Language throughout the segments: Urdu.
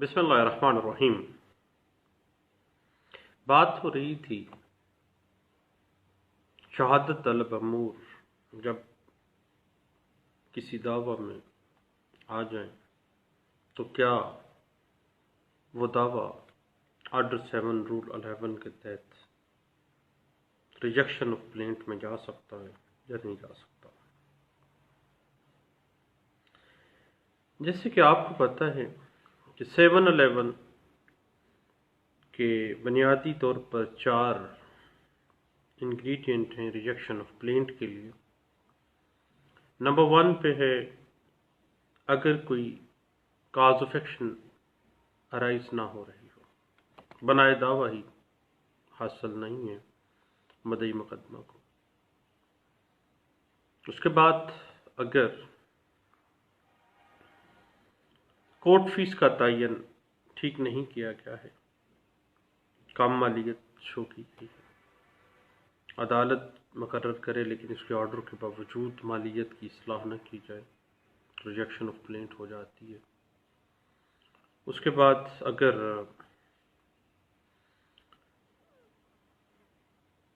بسم اللہ الرحمن الرحیم۔ بات ہو رہی تھی شہادت طلب امور جب کسی دعویٰ میں آ جائیں تو کیا وہ دعویٰ آرڈر 7 رول 11 کے تحت ریجیکشن آف پلینٹ میں جا سکتا ہے یا نہیں جا سکتا۔ جیسے کہ آپ کو پتہ ہے کہ 711 کے بنیادی طور پر 4 انگریڈینٹ ہیں ریجیکشن آف پلینٹ کے لیے۔ نمبر 1 پہ ہے اگر کوئی کاز آف ایکشن ارائز نہ ہو رہی ہو، بنائے دعویٰ ہی حاصل نہیں ہے مدعی مقدمہ کو۔ اس کے بعد اگر کورٹ فیس کا تعین ٹھیک نہیں کیا گیا ہے، کم مالیت شو کی گئی ہے، عدالت مقرر کرے لیکن اس کے آرڈر کے باوجود مالیت کی اصلاح نہ کی جائے، ریجیکشن آف پلینٹ ہو جاتی ہے۔ اس کے بعد اگر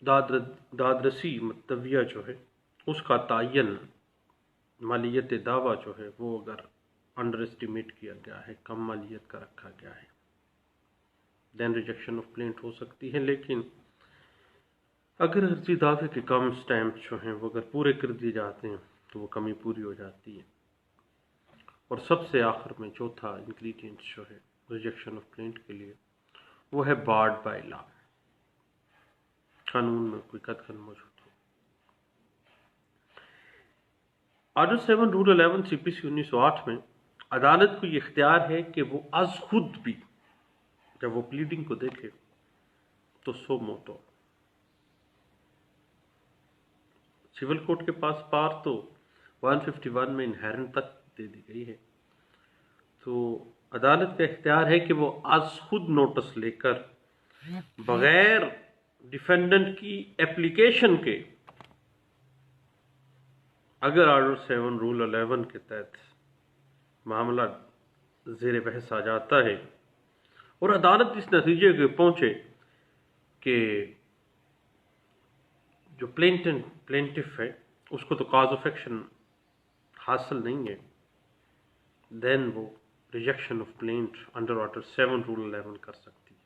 داد رسی متویہ جو ہے اس کا تعین مالیت دعویٰ جو ہے وہ اگر انڈر اسٹیمیٹ کیا گیا ہے، کم مالیت کا رکھا گیا ہے، دین ریجیکشن آف پلینٹ ہو سکتی ہے۔ لیکن اگر عرضی دعوے کے کم سٹیمپ جو ہیں وہ اگر پورے کر دیے جاتے ہیں تو وہ کمی پوری ہو جاتی ہے۔ اور سب سے آخر میں چوتھا انگریڈینٹ جو ہے ریجیکشن آف پلینٹ کے لیے وہ ہے بارڈ بائی لا، قانون میں کوئی قطعاً موجود ہو۔ آرڈر 7 رول 11 CPC 1908 میں عدالت کو یہ اختیار ہے کہ وہ از خود بھی جب وہ پلیڈنگ کو دیکھے تو سو موٹو، سول کورٹ کے پاس پار تو 151 میں انہیرنٹ تک دے دی گئی ہے، تو عدالت کا اختیار ہے کہ وہ از خود نوٹس لے کر بغیر ڈیفینڈنٹ کی اپلیکیشن کے اگر آرڈر 7 رول 11 کے تحت معاملہ زیر بحث آ جاتا ہے اور عدالت اس نتیجے کے پہنچے کہ جو پلینٹف ہے اس کو تو کاز آف ایکشن حاصل نہیں ہے، دین وہ rejection of plaint under order 7 rule 11 کر سکتی ہے۔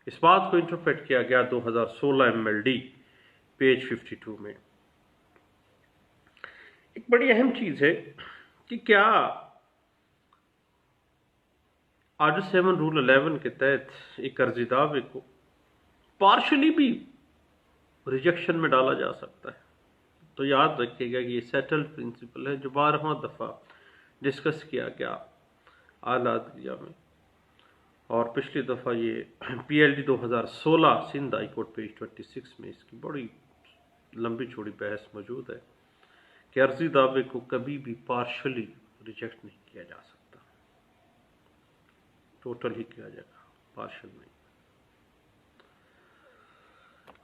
اس بات کو انٹرپریٹ کیا گیا 2016 MLD پیج 52 میں۔ ایک بڑی اہم چیز ہے کہ کیا آرڈر 7 رول 11 کے تحت ایک عرضی دعوے کو پارشلی بھی ریجیکشن میں ڈالا جا سکتا ہے۔ تو یاد رکھیے گا کہ یہ سیٹلڈ پرنسپل ہے جو 12واں دفعہ ڈسکس کیا گیا اعلیٰ عدلیہ میں، اور پچھلی دفعہ یہ PLD 2016 Sindh high court page 26 میں اس کی بڑی لمبی چوڑی بحث موجود ہے کہ عرضی دعوے کو کبھی بھی پارشلی ریجیکٹ نہیں کیا جا سکتا، ٹوٹل ہی کیا جائے گا، پارشل نہیں۔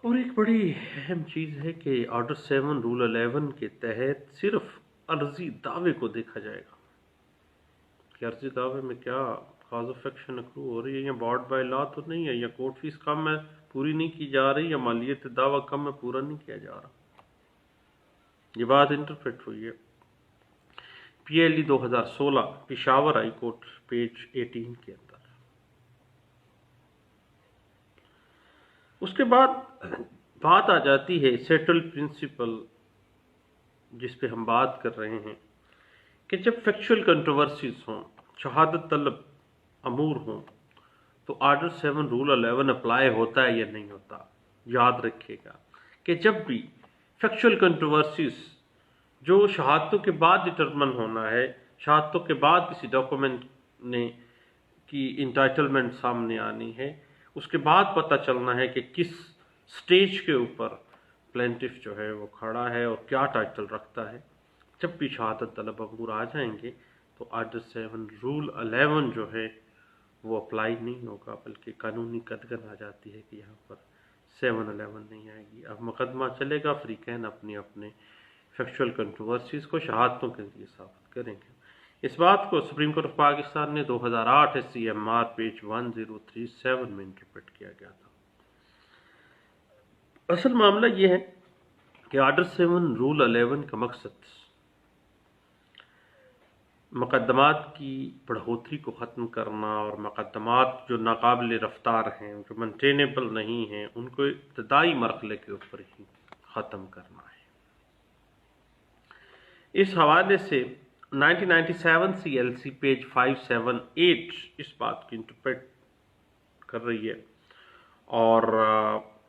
اور ایک بڑی اہم چیز ہے کہ آرڈر 7 رول 11 کے تحت صرف عرضی دعوے کو دیکھا جائے گا کہ عرضی دعوے میں کیا کاز آف ایکشن اکرو ہو رہی ہے، یا بارڈ بائی لا تو نہیں ہے، یا کورٹ فیس کم ہے پوری نہیں کی جا رہی، یا مالیت دعویٰ کم ہے پورا نہیں کیا جا رہا۔ یہ بات انٹرپریٹ ہوئی ہے PLD 2016 Peshawar high court page 18 کے اندر۔ اس کے بعد بات آ جاتی ہے سیٹلڈ پرنسپل جس پہ ہم بات کر رہے ہیں کہ جب فیکچول کنٹروورسیز ہوں، شہادت طلب امور ہوں، تو آرڈر 7 رول 11 اپلائی ہوتا ہے یا نہیں ہوتا۔ یاد رکھیے گا کہ جب بھی فیکچول کنٹروورسیز جو شہادتوں کے بعد ڈٹرمن ہونا ہے، شہادتوں کے بعد کسی ڈاکومنٹ نے کی انٹائٹلمنٹ سامنے آنی ہے، اس کے بعد پتہ چلنا ہے کہ کس سٹیج کے اوپر پلینٹف جو ہے وہ کھڑا ہے اور کیا ٹائٹل رکھتا ہے، جب بھی شہادت طلب امور آ جائیں گے تو آرڈر 7 رول 11 جو ہے وہ اپلائی نہیں ہوگا، بلکہ قانونی قدغن آ جاتی ہے کہ یہاں پر 711 نہیں آئے گی۔ اب مقدمہ چلے گا، فریقین اپنے فیکچول کنٹروورسیز کو شہادتوں کے ذریعے ثابت کریں گے۔ اس بات کو سپریم کورٹ آف پاکستان نے 2008 SCMR پیج 1037 میں انٹرپریٹ کیا گیا تھا۔ اصل معاملہ یہ ہے کہ آرڈر 7 رول 11 کا مقصد مقدمات کی بڑھوتری کو ختم کرنا اور مقدمات جو ناقابل رفتار ہیں، جو مینٹینیبل نہیں ہیں، ان کو ابتدائی مرحلے کے اوپر ہی ختم کرنا ہے۔ اس حوالے سے 1997 CLC پیج 578 اس بات کی انٹرپریٹ کر رہی ہے، اور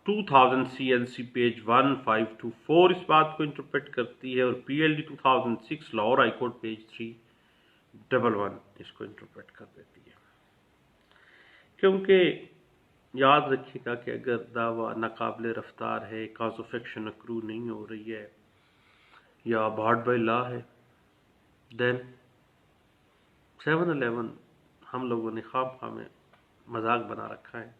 2000 CLC پیج 1524 اس بات کو انٹرپریٹ کرتی ہے، اور PLD 2006 Lahore high court page 311 اس کو انٹرپریٹ کر دیتی ہے۔ کیونکہ یاد رکھیے گا کہ اگر دعویٰ ناقابل رفتار ہے، کاز آف ایکشن اکرو نہیں ہو رہی ہے، یا بارڈ بائی لا ہے، دین 711 ہم لوگوں نے خواب میں مذاق بنا رکھا ہے،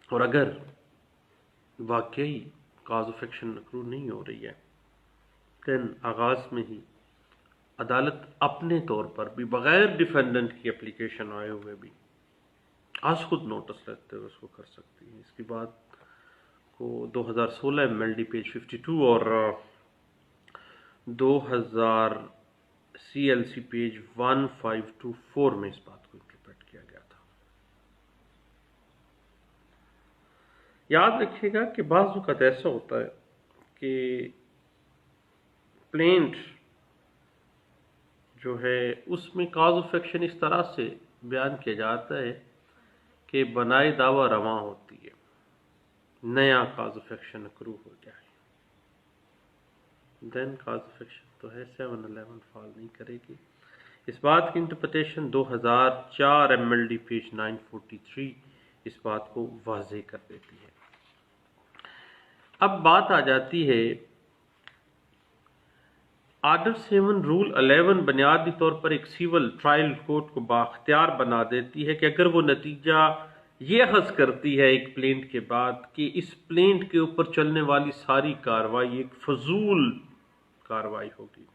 اور اگر واقعی کاز آف ایکشن اکرو نہیں ہو رہی ہے، دین آغاز میں ہی عدالت اپنے طور پر بھی بغیر ڈیفینڈنٹ کی اپلیکیشن آئے ہوئے بھی آج خود نوٹس لیتے ہوئے اس کو کر سکتی ہے۔ اس کی بات کو 2016 MLD پیج 52 اور 2000 CLC پیج 1524 میں اس بات کو انٹرپریٹ کیا گیا تھا۔ یاد رکھیے گا کہ بعض اوقات ایسا ہوتا ہے کہ پلینٹ جو ہے اس میں کاز آف ایکشن اس طرح سے بیان کیا جاتا ہے کہ بنائے دعویٰ رواں ہوتی ہے، نیا کاز آف ایکشن اکرو ہو جائے، دین کاز آف ایکشن تو ہے 711 فال نہیں کرے گی۔ اس بات کی انٹرپریٹیشن 2004 MLD پیج 943 اس بات کو واضح کر دیتی ہے۔ اب بات آ جاتی ہے آرڈر 7 رول 11 بنیادی طور پر ایک سیول ٹرائل کورٹ کو بااختیار بنا دیتی ہے کہ اگر وہ نتیجہ یہ اخذ کرتی ہے ایک پلینٹ کے بعد کہ اس پلینٹ کے اوپر چلنے والی ساری کارروائی ایک فضول کارروائی ہوگی،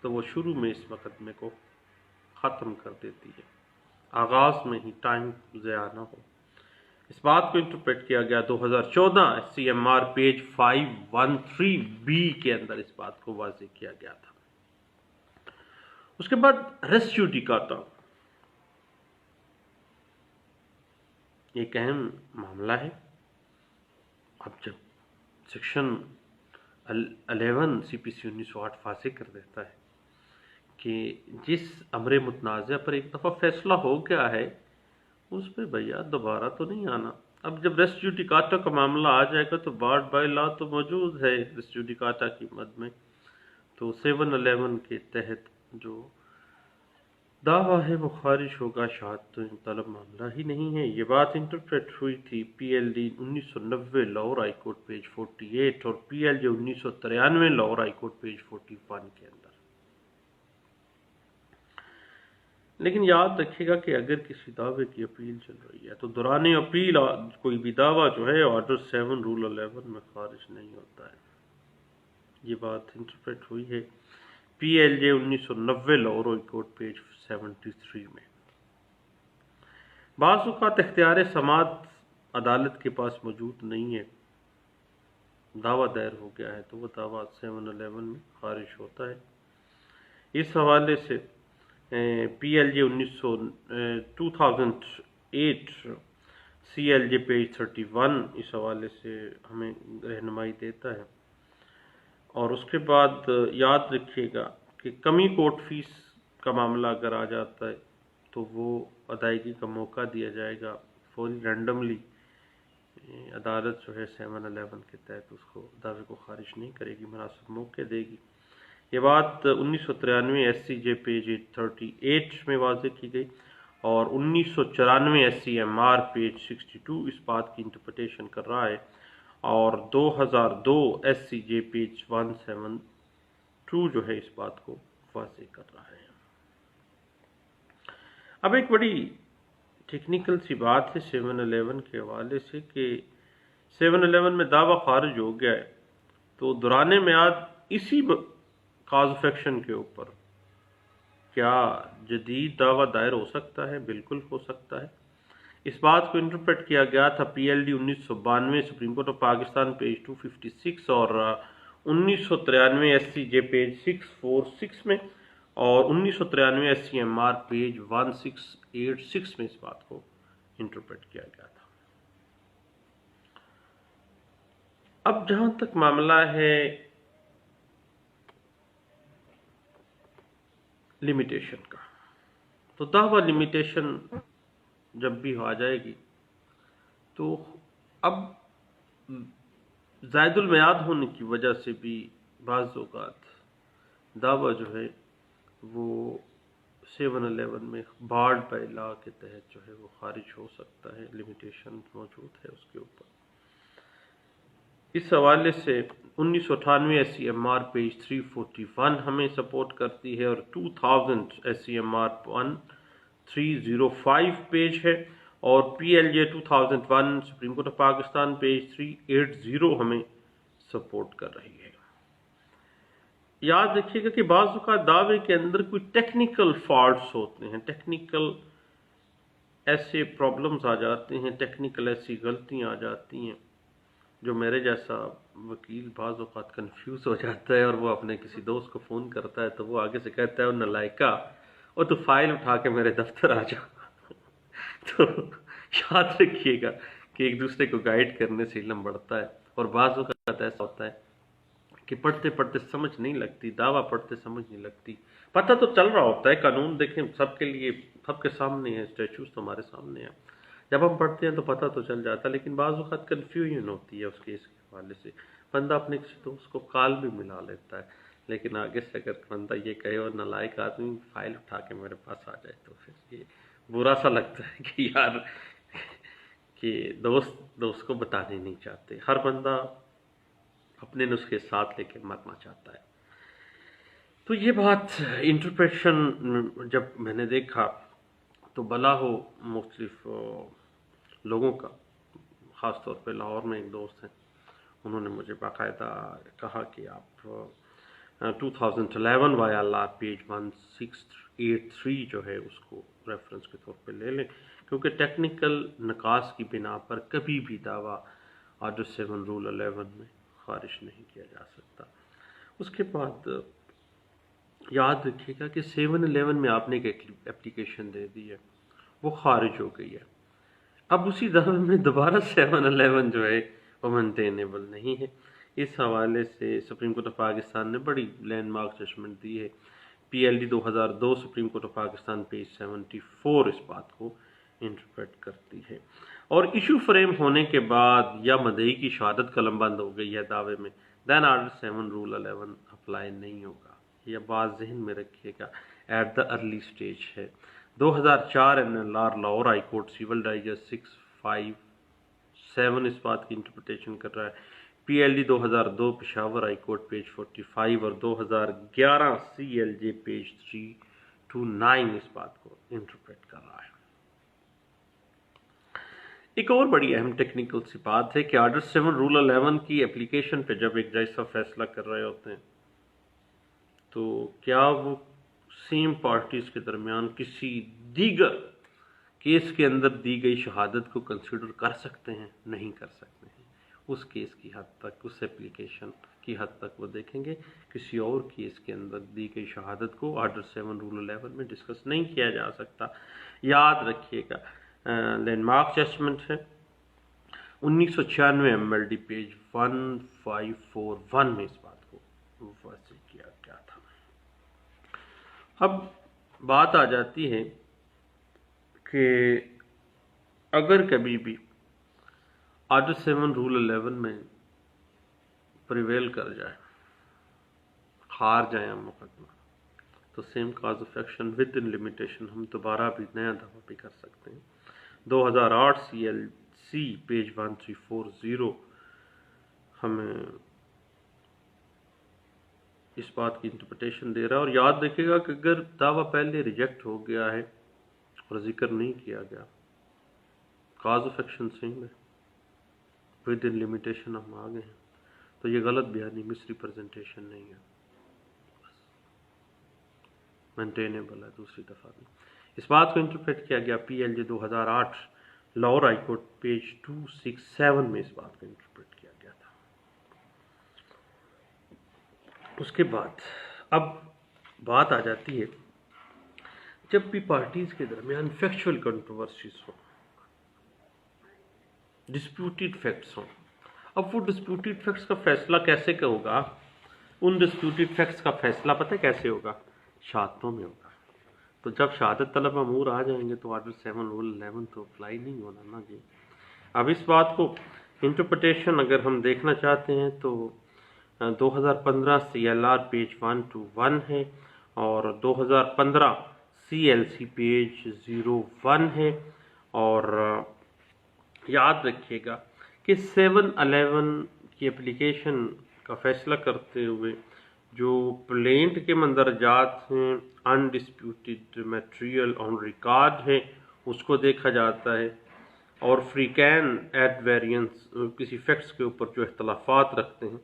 تو وہ شروع میں اس مقدمے کو ختم کر دیتی ہے، آغاز میں ہی ٹائم ضیاع نہ ہو۔ اس بات کو انٹرپریٹ کیا گیا 2014 SCMR پیج 513B کے اندر اس بات کو واضح کیا گیا تھا۔ اس کے بعد ریس جوڈیکاٹا ایک اہم معاملہ ہے۔ اب جب سیکشن 11 CPC 1908 واضح کر دیتا ہے کہ جس امر متنازع پر ایک دفعہ فیصلہ ہو گیا ہے اس پہ بھیا دوبارہ تو نہیں آنا۔ اب جب ریس جوڈیکاٹا کا معاملہ آ جائے گا تو بارڈ بائی لا تو موجود ہے ریس جوڈیکاٹا کی مد میں، تو 711 کے تحت جو دعویٰ ہے وہ خارج ہوگا، شہادت طلب معاملہ ہی نہیں ہے۔ یہ بات انٹرپریٹ ہوئی تھی PLD 1990 Lahore high court page 48 اور PLJ 1993 Lahore high court page 41 کے اندر۔ لیکن یاد رکھیے گا کہ اگر کسی دعوے کی اپیل چل رہی ہے تو دوران اپیل کوئی بھی دعویٰ جو ہے آرڈر 7 رول 11 میں خارج نہیں ہوتا ہے۔ یہ بات انٹرپریٹ ہوئی ہے PLJ 1990 Lahore high court page 73 میں۔ بعض اوقات اختیار سماعت عدالت کے پاس موجود نہیں ہے، دعویٰ دائر ہو گیا ہے تو وہ دعویٰ 711 میں خارج ہوتا ہے۔ اس حوالے سے PLJ 2008 CLJ پیج 31 اس حوالے سے ہمیں رہنمائی دیتا ہے۔ اور اس کے بعد یاد رکھیے گا کہ کمی کورٹ فیس کا معاملہ اگر آ جاتا ہے تو وہ ادائیگی کا موقع دیا جائے گا فوری، رینڈملی عدالت جو ہے 711 کے تحت اس کو دعوے کو خارج نہیں کرے گی، مناسب موقع دے گی۔ یہ بات 1993 SCJ پیج 38 میں واضح کی گئی، اور 1994 SCMR پیج 62 اس بات کی انٹرپریٹیشن کر رہا ہے، اور 2002 SCJ پیج 172 جو ہے اس بات کو واضح کر رہا ہے۔ اب ایک بڑی ٹیکنیکل سی بات ہے 711 کے حوالے سے کہ 711 میں دعویٰ خارج ہو گیا ہے تو دوران میعاد اسی کاز آف ایکشن کے اوپر کیا جدید دعویٰ دائر ہو سکتا ہے؟ بالکل ہو سکتا ہے. اس بات کو انٹرپریٹ کیا گیا تھا پی L D 1992 supreme court of Pakistan page 256 اور 1993 ایس سی جے پیج 646 میں اور 1993 S C M R page 1686 میں اس بات کو انٹرپریٹ کیا گیا تھا. اب جہاں تک معاملہ ہے لمیٹیشن کا، تو دعویٰ لمیٹیشن جب بھی آ جائے گی تو اب زائد المیعاد ہونے کی وجہ سے بھی بعض اوقات دعویٰ جو ہے وہ 711 میں بارڈ بائی لا کے تحت جو ہے وہ خارج ہو سکتا ہے. لمیٹیشن موجود ہے اس کے اوپر. اس حوالے سے 1998 S C M R page 341 ہمیں سپورٹ کرتی ہے اور 2000 S C M R 1305 page ہے اور P L J 2001 supreme court of Pakistan page 380 ہمیں سپورٹ کر رہی ہے. یاد رکھیے گا کہ بعض اوقات دعوے کے اندر کوئی ٹیکنیکل فالٹس ہوتے ہیں، ٹیکنیکل ایسے پرابلمز آ جاتے ہیں، ٹیکنیکل ایسی غلطیاں آ جاتی ہیں جو میرے جیسا وکیل بعض اوقات کنفیوز ہو جاتا ہے اور وہ اپنے کسی دوست کو فون کرتا ہے تو وہ آگے سے کہتا ہے نالائکا اور تو فائل اٹھا کے میرے دفتر آ جا. تو یاد رکھیے گا کہ ایک دوسرے کو گائیڈ کرنے سے علم بڑھتا ہے اور بعض اوقات ایسا ہوتا ہے کہ پڑھتے پڑھتے سمجھ نہیں لگتی، دعویٰ پڑھتے سمجھ نہیں لگتی. پتہ تو چل رہا ہوتا ہے، قانون دیکھیں سب کے لیے سب کے سامنے ہے، اسٹیچوز تو ہمارے سامنے ہیں، جب ہم پڑھتے ہیں تو پتہ تو چل جاتا ہے، لیکن بعض اوقات کنفیوژن ہوتی ہے اس کیس کے حوالے سے. بندہ اپنے کسی دوست کو کال بھی ملا لیتا ہے، لیکن آگے سے اگر بندہ یہ کہے اور نالائق آدمی فائل اٹھا کے میرے پاس آ جائے تو پھر یہ برا سا لگتا ہے کہ یار کہ دوست کو بتانے نہیں چاہتے. ہر بندہ اپنے نسخے ساتھ لے کے مرنا چاہتا ہے. تو یہ بات انٹرپریشن جب میں نے دیکھا تو بلا ہو مختلف لوگوں کا، خاص طور پہ لاہور میں ایک دوست ہیں، انہوں نے مجھے باقاعدہ کہا کہ آپ 2011 وایا لا پیج 1683 جو ہے اس کو ریفرنس کے طور پہ لے لیں، کیونکہ ٹیکنیکل نقاص کی بنا پر کبھی بھی دعویٰ آرڈر 7 رول 11 میں خارج نہیں کیا جا سکتا. اس کے بعد یاد رکھیے گا کہ 711 میں آپ نے ایک اپلیکیشن دے دی ہے، وہ خارج ہو گئی ہے. اب اسی دعوے میں دوبارہ 711 جو ہے وہ مینٹینیبل نہیں ہے. اس حوالے سے سپریم کورٹ آف پاکستان نے بڑی لینڈ مارک ججمنٹ دی ہے. P L D 2002 supreme court of Pakistan page 74 اس بات کو انٹرپریٹ کرتی ہے. اور ایشو فریم ہونے کے بعد یا مدعی کی شہادت قلم بند ہو گئی ہے دعوے میں، دین آرڈر 7 رول 11 اپلائی نہیں ہوگا. یہ بات ذہن میں رکھیے گا، ایٹ دا ارلی سٹیج ہے. 2004 N L R Lahore high court civil digest 657 اس بات کی انٹرپریٹیشن کر رہا ہے. P L D 2002 Peshawar high court page 45 اور 2011 سی ایل جے پیج 329 اس بات کو انٹرپریٹ کر رہا ہے. ایک اور بڑی اہم ٹیکنیکل سی بات ہے کہ آرڈر 7 رول 11 کی اپلیکیشن پہ جب ایک جج صاحب فیصلہ کر رہے ہوتے ہیں تو کیا وہ سیم پارٹیز کے درمیان کسی دیگر کیس کے اندر دی گئی شہادت کو کنسیڈر کر سکتے ہیں؟ نہیں کر سکتے ہیں. اس کیس کی حد تک، اس اپلیکیشن کی حد تک وہ دیکھیں گے. کسی اور کیس کے اندر دی گئی شہادت کو آرڈر 7 رول 11 میں ڈسکس نہیں کیا جا سکتا. یاد رکھیے گا لینڈ مارک ججمنٹ ہے 1996 ایم ایل ڈی پیج 1541 میں اس بات کو واضح کیا گیا تھا. اب بات آ جاتی ہے کہ اگر کبھی بھی آرڈر 7 رول 11 میں پریویل کر جائے، ہار جائیں ہم مقدمہ، تو same cause of action with in limitation ہم دوبارہ بھی نیا دعویٰ بھی کر سکتے ہیں. 2008 سی ایل سی پیج 1340 ہمیں اس بات کی انٹرپریٹیشن دے رہا ہے. اور یاد رکھیے گا کہ اگر دعویٰ پہلے ریجیکٹ ہو گیا ہے اور ذکر نہیں کیا گیا، کاز آف ایکشن سیم ہے، ود ان لمیٹیشن ہم آ گئے ہیں، تو یہ غلط بیانی مس ریپرزنٹیشن نہیں ہے. مینٹینیبل ہے دوسری دفعہ بھی. اس بات کو انٹرپریٹ کیا گیا PLJ 2008 Lahore high court page 267 میں اس بات کو انٹرپریٹ کیا گیا تھا. اس کے بعد اب بات آ جاتی ہے جب بھی پارٹیز کے درمیان فیکچوئل کنٹروورسیز ہوں، ڈسپیوٹیڈ فیکٹس ہوں. اب وہ ڈسپیوٹیڈ فیکٹس کا فیصلہ کیسے ہوگا؟ ان ڈسپیوٹیڈ فیکٹس کا فیصلہ پتہ کیسے ہوگا؟ شہادتوں میں ہوگا. تو جب شہادت طلب امور آ جائیں گے تو آرٹیکل 7 رول 11 تو اپلائی نہیں ہونا نا جی. اب اس بات کو انٹرپریٹیشن اگر ہم دیکھنا چاہتے ہیں تو 2015 CLR پیج 121 ہے اور 2015 CLC پیج 01 ہے. اور یاد رکھیے گا کہ 711 کی اپلیکیشن کا فیصلہ کرتے ہوئے جو پلینٹ کے مندرجات ہیں انڈسپیوٹیڈ میٹیریل آن ریکارڈ ہے اس کو دیکھا جاتا ہے، اور فریقین ایٹ ویرینس کسی فیکٹس کے اوپر جو اختلافات رکھتے ہیں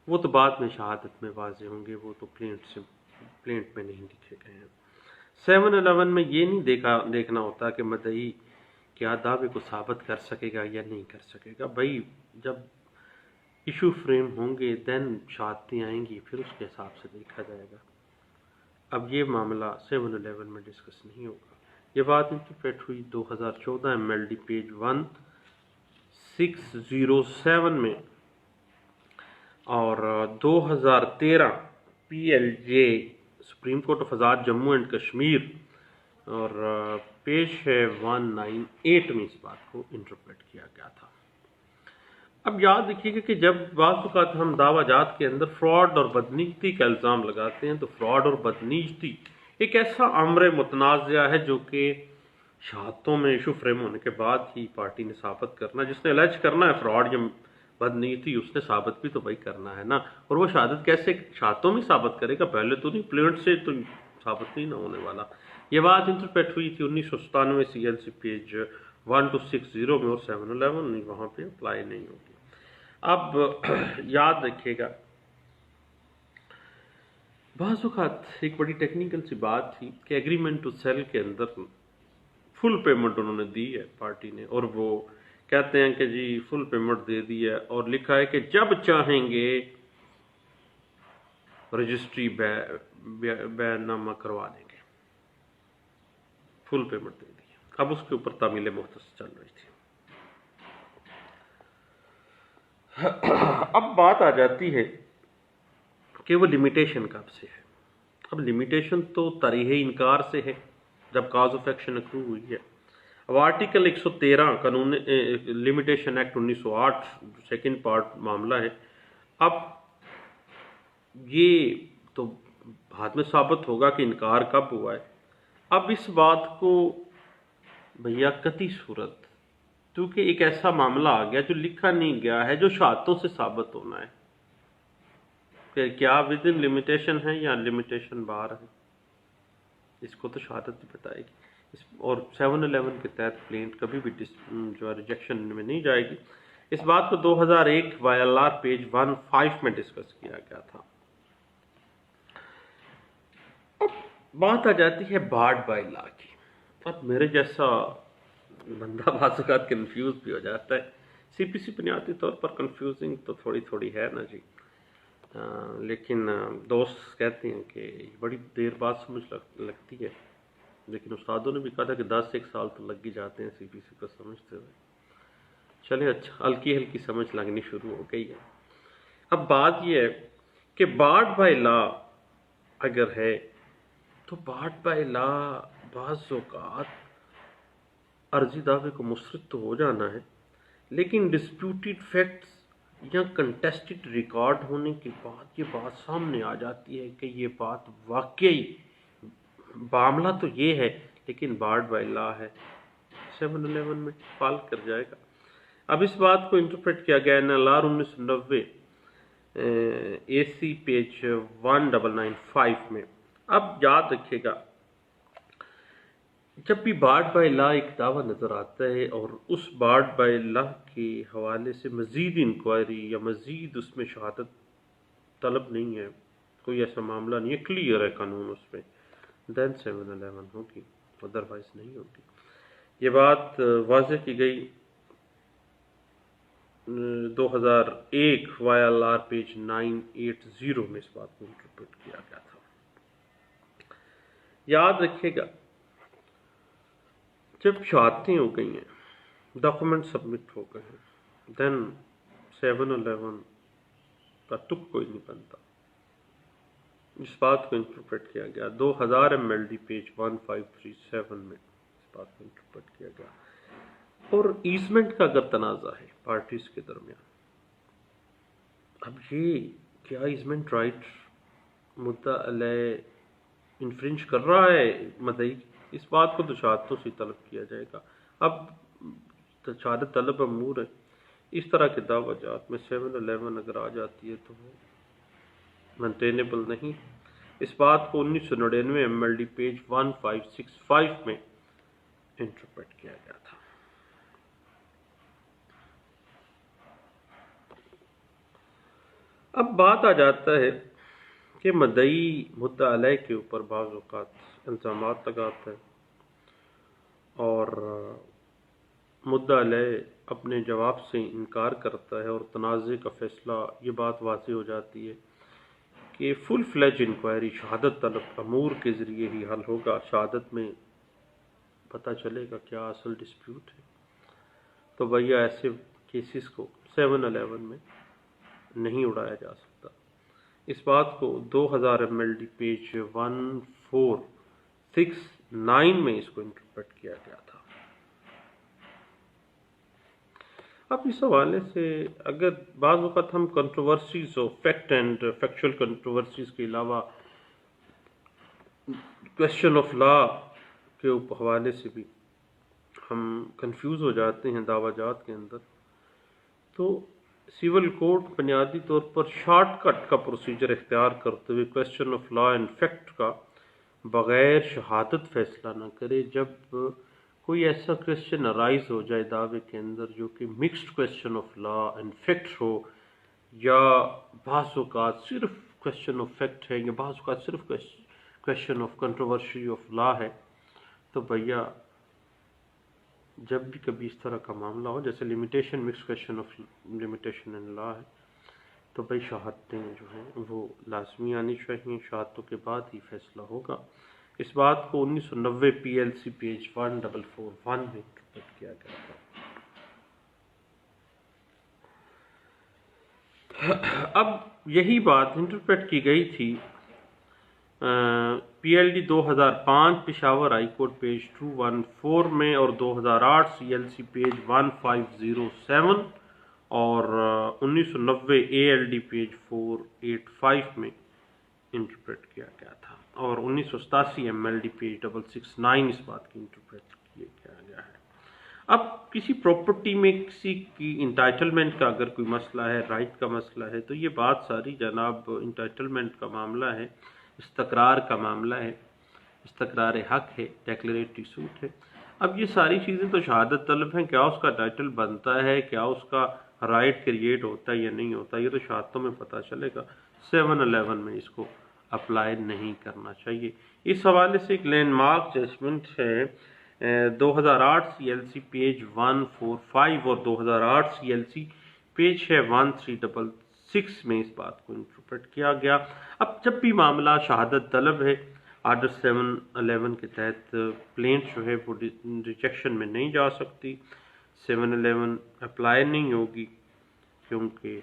وہ تو بعد میں شہادت میں واضح ہوں گے، وہ تو پلینٹ میں نہیں لکھے گئے ہیں. 711 میں یہ نہیں دیکھنا ہوتا کہ مدعی کیا دعوے کو ثابت کر سکے گا یا نہیں کر سکے گا. بھائی جب ایشو فریم ہوں گے دین شہادتیں آئیں گی، پھر اس کے حساب سے دیکھا جائے گا. اب یہ معاملہ 711 میں ڈسکس نہیں ہوگا. یہ بات انٹرپریٹ ہوئی 2014 MLD پیج 1607 میں، اور 2013 PLJ supreme court of Azad Jammu and Kashmir اور پیج ہے 198 میں اس بات کو انٹرپریٹ کیا گیا تھا. اب یاد رکھیے گا کہ جب بعض اوقات ہم دعویٰ جات کے اندر فراڈ اور بدنیتی کا الزام لگاتے ہیں تو فراڈ اور بدنیتی ایک ایسا امر متنازع ہے جو کہ شہادتوں میں ایشو فریم ہونے کے بعد ہی پارٹی نے ثابت کرنا، جس نے الج کرنا ہے فراڈ یا بدنیتی اس نے ثابت بھی تو بھائی کرنا ہے نا. اور وہ شہادت کیسے شہادتوں میں ثابت کرے گا؟ پہلے تو نہیں، پلینٹ سے تو ثابت نہیں نہ ہونے والا. یہ بات انٹرپریٹ ہوئی تھی 1997 CLC پیج 1260 میں، اور 711 وہاں پہ اپلائی نہیں ہوگی. اب یاد رکھیے گا بعض اوقات ایک بڑی ٹیکنیکل سی بات تھی کہ ایگریمنٹ ٹو سیل کے اندر فل پیمنٹ انہوں نے دی ہے پارٹی نے، اور وہ کہتے ہیں کہ جی فل پیمنٹ دے دی ہے، اور لکھا ہے کہ جب چاہیں گے رجسٹری بیان نامہ کروا دیں گے. فل پیمنٹ دے دی. اب اس کے اوپر تعمیل مختص چل رہی تھی. اب بات آ جاتی ہے کہ وہ لمیٹیشن کب سے ہے. اب لمیٹیشن تو طریح انکار سے ہے جب کاز آف ایکشن اکرو ہوئی ہے. اب آرٹیکل 113 قانون لمیٹیشن ایکٹ 1908 سیکنڈ پارٹ معاملہ ہے. اب یہ تو بعد میں ثابت ہوگا کہ انکار کب ہوا ہے. اب اس بات کو بھیا قطعی صورت، کیونکہ ایک ایسا معاملہ آ گیا جو لکھا نہیں گیا ہے، جو شہادتوں سے ثابت ہونا ہے کہ کیا ود ان لمیٹیشن ہے یا لمیٹیشن باہر ہے، اس کو تو شہادت ہی بتائے گی. اور 711 کے تحت پلینٹ کبھی بھی جو ہے ریجیکشن میں نہیں جائے گی. اس بات کو 2001 YLR پیج 15 میں ڈسکس کیا گیا تھا. اب بات آ جاتی ہے بارڈ بائی لا کی. اب میرے جیسا بندہ بعض اوقات کنفیوز بھی ہو جاتا ہے. CPC بنیادی طور پر کنفیوزنگ تو تھوڑی ہے نا جی، لیکن دوست کہتے ہیں کہ بڑی دیر بعد سمجھ لگتی ہے، لیکن استادوں نے بھی کہا تھا کہ 10-1 سال تو لگ ہی جاتے ہیں CPC کو سمجھتے ہوئے. چلے اچھا ہلکی سمجھ لگنی شروع ہو گئی ہے. اب بات یہ ہے کہ بارڈ بائی لا اگر ہے تو بارڈ بائی لا بعض اوقات عرضی دعوے کو مسترد تو ہو جانا ہے، لیکن ڈسپیوٹیڈ فیکٹس یا کنٹیسٹڈ ریکارڈ ہونے کے بعد یہ بات سامنے آ جاتی ہے کہ یہ بات واقعی معاملہ تو یہ ہے لیکن بارڈ بائی لا ہے، 711 میں فال کر جائے گا. اب اس بات کو انٹرپریٹ کیا گیا NLR 1990 AC پیج 1995 میں. اب یاد رکھیے گا جب بھی بارڈ بائی لا ایک دعویٰ نظر آتا ہے اور اس بارڈ بائی لا کے حوالے سے مزید انکوائری یا مزید اس میں شہادت طلب نہیں ہے، کوئی ایسا معاملہ نہیں ہے، کلیئر ہے قانون اس میں، دین 711 ہوگی، ادروائز نہیں ہوگی۔ یہ بات واضح کی گئی 2001 YLR پیج 980 میں اس بات کو انٹرپریٹ کیا گیا تھا۔ یاد رکھیے گا جب شہادتیں ہو گئی ہیں، ڈاکومنٹ سبمٹ ہو گئے ہیں، دین 711 کا تک کوئی نہیں بنتا۔ اس بات کو انٹرپریٹ کیا گیا 2000 MLD پیج 1537 میں اس بات کو انٹرپریٹ کیا گیا۔ اور ایزمنٹ کا اگر تنازع ہے پارٹیز کے درمیان، اب یہ کیا ایزمنٹ رائٹ مدعا علیہ انفرنج کر رہا ہے مدعی، اس بات کو تو شہادتوں سے طلب کیا جائے گا۔ اب شہادت طلب امور ہے، اس طرح کے دعویٰ جات میں 711 اگر آ جاتی ہے تو وہ مینٹینیبل نہیں۔ اس بات کو 1999 MLD پیج 1565 میں انٹرپریٹ کیا گیا تھا۔ اب بات آ جاتا ہے کہ مدعی مدعا علیہ کے اوپر بعض اوقات الزامات لگاتا ہے اور مدعا علیہ اپنے جواب سے انکار کرتا ہے، اور تنازع کا فیصلہ یہ بات واضح ہو جاتی ہے کہ فل فلیج انکوائری شہادت طلب امور کے ذریعے ہی حل ہوگا۔ شہادت میں پتہ چلے گا کیا اصل ڈسپیوٹ ہے۔ تو بھیا ایسے کیسز کو 711 میں نہیں اڑایا جا سکتا۔ اس بات کو 2000 MLD پیج 1469 میں اس کو انٹرپریٹ کیا گیا تھا۔ اب اس حوالے سے اگر بعض وقت ہم کنٹروورسیز اور فیکٹ اینڈ فیکچوئل کنٹروورسیز کے علاوہ کویسچن آف لا کے حوالے سے بھی ہم کنفیوز ہو جاتے ہیں دعویٰ جات کے اندر، تو سول کوڈ بنیادی طور پر شارٹ کٹ کا پروسیجر اختیار کرتے ہوئے question of law and fact کا بغیر شہادت فیصلہ نہ کرے۔ جب کوئی ایسا کویسچن ارائز ہو جائے دعوے کے اندر جو کہ mixed question of law and fact ہو، یا بعض اوقات صرف کویسچن آف فیکٹ ہے، یا بعض اوقات صرف question of controversy of law ہے، تو بھیا جب بھی کبھی اس طرح کا معاملہ ہو، جیسے limitation mix question of limitation in law ہے، تو بھائی شہادتیں جو ہیں وہ لازمی آنی چاہیے، شہادتوں کے بعد ہی فیصلہ ہوگا۔ اس بات کو 1990 PLC پیج 1441 میں انٹرپریٹ کیا گیا تھا۔ اب یہی بات انٹرپریٹ کی گئی تھی PLD 2005 Peshawar high court page 214 میں، اور 2008 CLC پیج 1507 اور 1990 ALD پیج 485 میں انٹرپریٹ کیا گیا تھا، اور 1987 MLD پیج 669 اس بات کی انٹرپریٹ کیا گیا ہے۔ اب کسی پراپرٹی میں کسی کی انٹائٹلمنٹ کا اگر کوئی مسئلہ ہے، رائٹ کا مسئلہ ہے، تو یہ بات ساری جناب انٹائٹلمنٹ کا معاملہ ہے، استقرار کا معاملہ ہے، استقرار حق ہے، ڈیکلریٹری سوٹ ہے۔ اب یہ ساری چیزیں تو شہادت طلب ہیں، کیا اس کا ٹائٹل بنتا ہے، کیا اس کا رائٹ کریٹ ہوتا ہے یا نہیں ہوتا، یہ تو شہادتوں میں پتہ چلے گا۔ 711 میں اس کو اپلائی نہیں کرنا چاہیے۔ اس حوالے سے ایک لینڈ مارک ججمنٹ ہے 2008 CLC پیج 145 اور 2008 CLC پیج ہے 1366 میں اس بات کو انٹرپریٹ کیا گیا۔ اب جب بھی معاملہ شہادت طلب ہے، آرڈر 711 کے تحت پلینٹ جو ہے وہ ریجیکشن میں نہیں جا سکتی، 711 اپلائی نہیں ہوگی، کیونکہ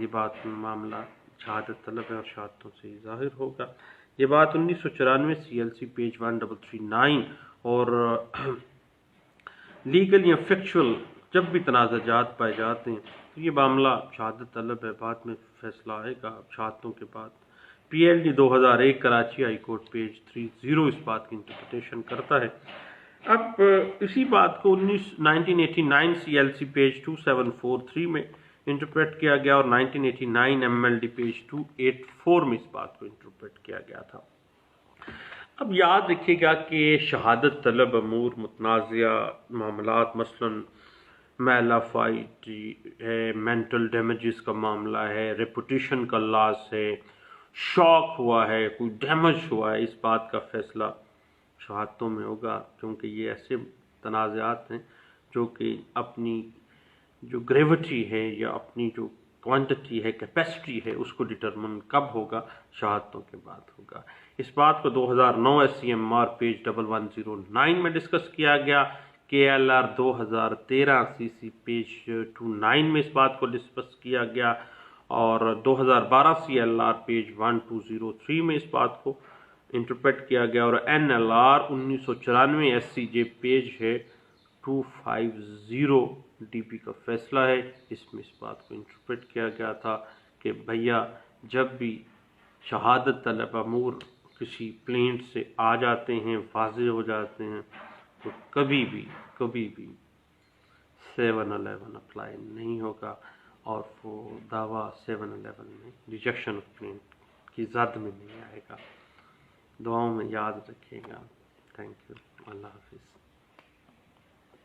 یہ بات معاملہ شہادت طلب ہے اور شہادتوں سے ظاہر ہوگا۔ یہ بات 1994 CLC پیج 1339 اور لیگل یا فیکچول جب بھی تنازع جات پائے جاتے ہیں تو یہ معاملہ شہادت طلب ہے، بعد میں فیصلہ آئے گا شہادتوں کے بعد۔ PLD 2001 Karachi high court page 30 اس بات کی انٹرپریٹیشن کرتا ہے۔ اب اسی بات کو 1989 CLC پیج 2743 میں انٹرپریٹ کیا گیا، اور 1989 MLD پیج 284 میں اس بات کو انٹرپریٹ کیا گیا تھا۔ اب یاد رکھیے گا کہ شہادت طلب امور متنازعہ معاملات، مثلاً میلا فائٹ ہے، مینٹل ڈیمیجز کا معاملہ ہے، ریپوٹیشن کا لاس ہے، شاک ہوا ہے، کوئی ڈیمیج ہوا ہے، اس بات کا فیصلہ شہادتوں میں ہوگا، کیونکہ یہ ایسے تنازعات ہیں جو کہ اپنی جو گریوٹی ہے یا اپنی جو کوانٹٹی ہے، کیپیسٹی ہے، اس کو ڈٹرمن کب ہوگا؟ شہادتوں کے بعد ہوگا۔ اس بات کو 2009 SCMR پیج 1109 میں ڈسکس کیا گیا، KLR 2013 CC پیج 29 میں اس بات کو ڈسکس کیا گیا، اور 2012 CLR پیج 1203 میں اس بات کو انٹرپریٹ کیا گیا، اور NLR 1994 SCJ پیج ہے 250 DP کا فیصلہ ہے، اس میں اس بات کو انٹرپریٹ کیا گیا تھا کہ بھیا جب بھی شہادت طلب امور کسی پلینٹ سے آ جاتے ہیں، واضح ہو جاتے ہیں، تو کبھی بھی 711 اپلائی نہیں ہوگا، اور وہ دعویٰ 711 میں ریجیکشن آف پلینٹ کی زد میں نہیں آئے گا۔ دعاؤں میں یاد رکھیے گا۔ تھینک یو، اللہ حافظ۔